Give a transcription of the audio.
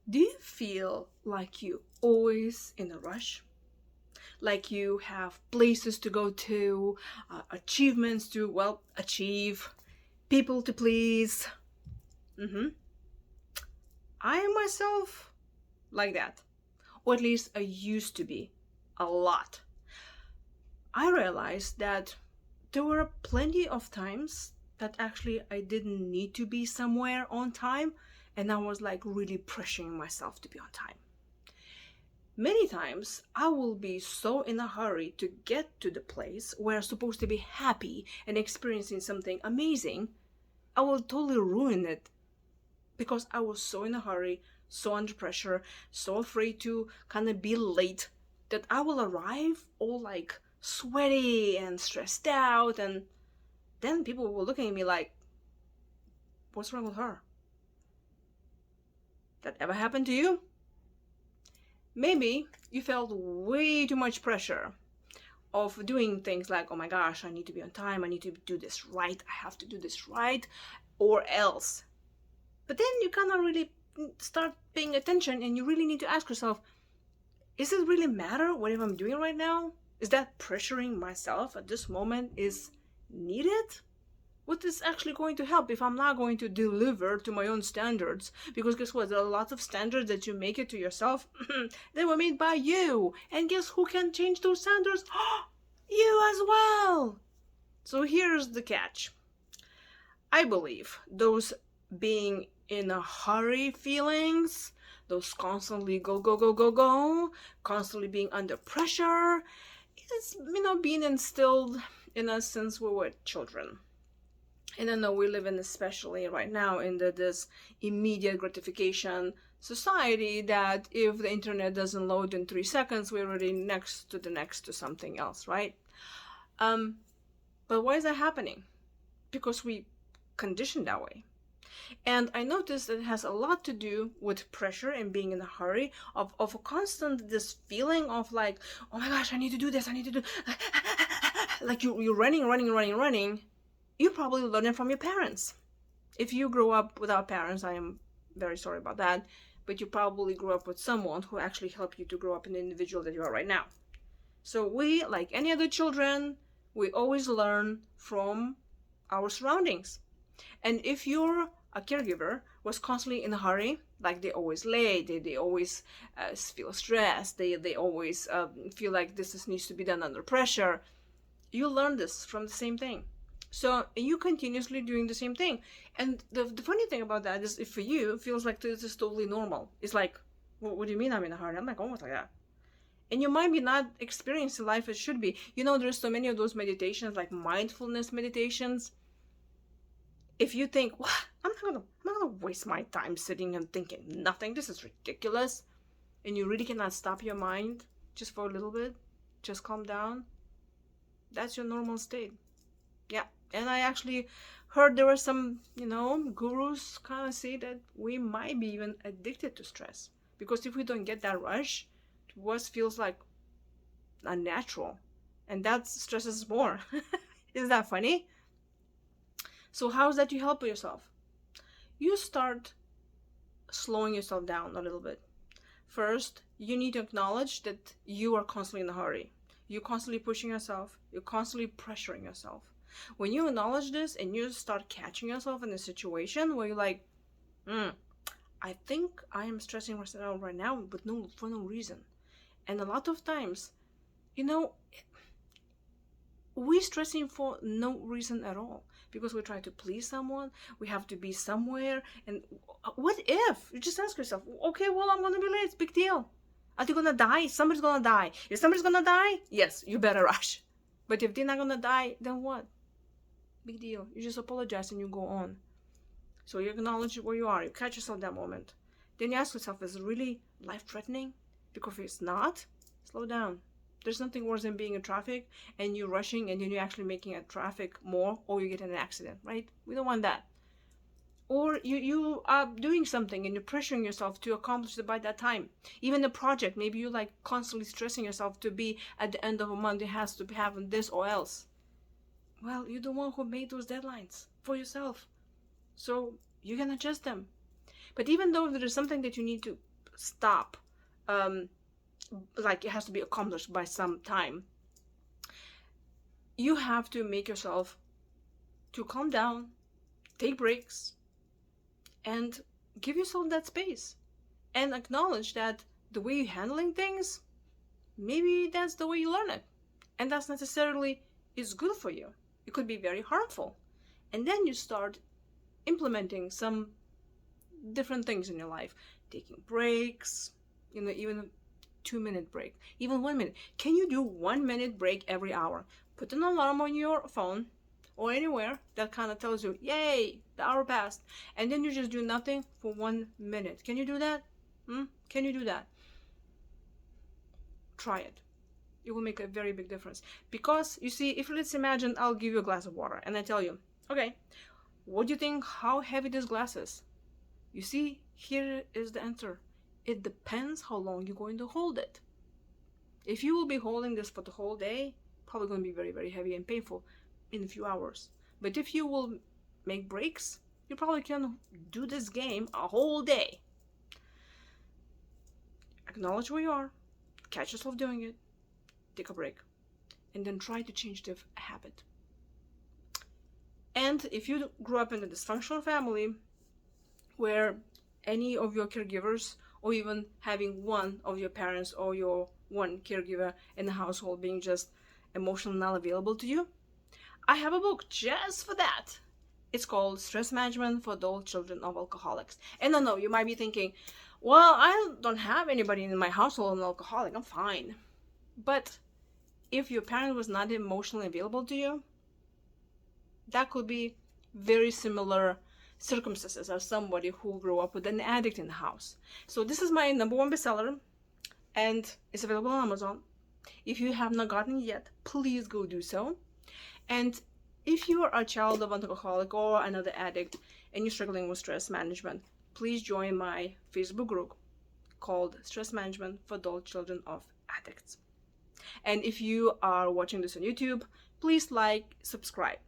Do you feel like you always in a rush? Like you have places to go to, achievements to, well, achieve, people to please? Mm-hmm. I am myself like that. Or at least I used to be. A lot. I realized that there were plenty of times that actually I didn't need to be somewhere on time, and I was like really pressuring myself to be on time. Many times I will be so in a hurry to get to the place where I'm supposed to be happy and experiencing something amazing, I will totally ruin it because I was so in a hurry, so under pressure, so afraid to kind of be late that I will arrive all like sweaty and stressed out, and then people will look at me like, what's wrong with her? That ever happened to you? Maybe you felt way too much pressure of doing things like, oh my gosh, I need to be on time, I need to do this right, I have to do this right, or else. But then you cannot really start paying attention and you really need to ask yourself, is it really matter whatever I'm doing right now? Is that pressuring myself at this moment is needed? What is actually going to help if I'm not going to deliver to my own standards? Because guess what? There are lots of standards that you make it to yourself. They were made by you. And guess who can change those standards? You as well. So here's the catch. I believe those being in a hurry feelings, those constantly go, go, go, go, go, constantly being under pressure, is, being instilled in us since we were children. And I know we live in, especially right now, in this immediate gratification society that if the internet doesn't load in 3 seconds, we're already next to something else, right? But why is that happening? Because we conditioned that way. And I noticed that it has a lot to do with pressure and being in a hurry, of a constant this feeling of like, oh my gosh, I need to do this, I need to do like you're running. You probably learned it from your parents. If you grew up without parents, I am very sorry about that, but you probably grew up with someone who actually helped you to grow up in the individual that you are right now. So we, like any other children, we always learn from our surroundings. And if you're a caregiver was constantly in a hurry, like they always late, they always feel stressed, they always feel like needs to be done under pressure, you learn this from the same thing. So you continuously doing the same thing. And the funny thing about that is, if for you, it feels like this is totally normal. It's like, well, what do you mean I'm in a hurry? I'm like almost like that. And you might be not experiencing life as should be. There's so many of those meditations, like mindfulness meditations. If you think, well, I'm not gonna waste my time sitting and thinking nothing, this is ridiculous, and you really cannot stop your mind just for a little bit, just calm down, that's your normal state. Yeah. And I actually heard there were some, gurus kind of say that we might be even addicted to stress. Because if we don't get that rush, what feels like unnatural. And that stresses more. Isn't that funny? So how's that you help yourself? You start slowing yourself down a little bit. First, you need to acknowledge that you are constantly in a hurry. You're constantly pushing yourself. You're constantly pressuring yourself. When you acknowledge this and you start catching yourself in a situation where you're like, I think I am stressing myself out right now, but for no reason. And a lot of times, we're stressing for no reason at all, because we're trying to please someone, we have to be somewhere, and what if you just ask yourself, okay, well, I'm gonna be late, it's a big deal. Are they gonna die? Somebody's gonna die. If somebody's gonna die, yes, you better rush. But if they're not gonna die, then what? Big deal. You just apologize and you go on. So you acknowledge where you are, you catch yourself that moment, then you ask yourself, is it really life-threatening? Because if it's not, slow down. There's nothing worse than being in traffic and you're rushing and then you're actually making a traffic more, or you get in an accident, right? We don't want that. Or you are doing something and you're pressuring yourself to accomplish it by that time. Even a project, maybe you're like constantly stressing yourself to be at the end of a month, it has to be having this or else. Well, you're the one who made those deadlines for yourself. So you can adjust them. But even though there is something that you need to stop, like it has to be accomplished by some time. You have to make yourself to calm down, take breaks, and give yourself that space, and acknowledge that the way you're handling things, maybe that's the way you learn it, and that's necessarily is good for you. It could be very harmful. And then you start implementing some different things in your life, taking breaks, even a 2-minute break, even 1 minute. Can you do 1 minute break every hour? Put an alarm on your phone or anywhere that kind of tells you, yay, the hour passed, and then you just do nothing for 1 minute. Can you do that? Can you do that? Try it. It will make a very big difference. Because you see, if let's imagine I'll give you a glass of water and I tell you, okay, what do you think how heavy this glass is? You see, here is the answer. It depends how long you're going to hold it. If you will be holding this for the whole day, probably going to be very, very heavy and painful in a few hours. But if you will make breaks, you probably can do this game a whole day. Acknowledge where you are, catch yourself doing it, take a break, and then try to change the habit. And if you grew up in a dysfunctional family where any of your caregivers, or even having one of your parents or your one caregiver in the household being just emotionally not available to you, I have a book just for that. It's called Stress Management for Adult Children of Alcoholics. And I know you might be thinking, well, I don't have anybody in my household an alcoholic, I'm fine. But if your parent was not emotionally available to you, that could be very similar circumstances as somebody who grew up with an addict in the house. So this is my #1 bestseller, and it's available on Amazon. If you have not gotten it yet, please go do so. And if you are a child of an alcoholic or another addict and you're struggling with stress management, please join my Facebook group called Stress Management for Adult Children of Addicts. And if you are watching this on YouTube, please like, subscribe.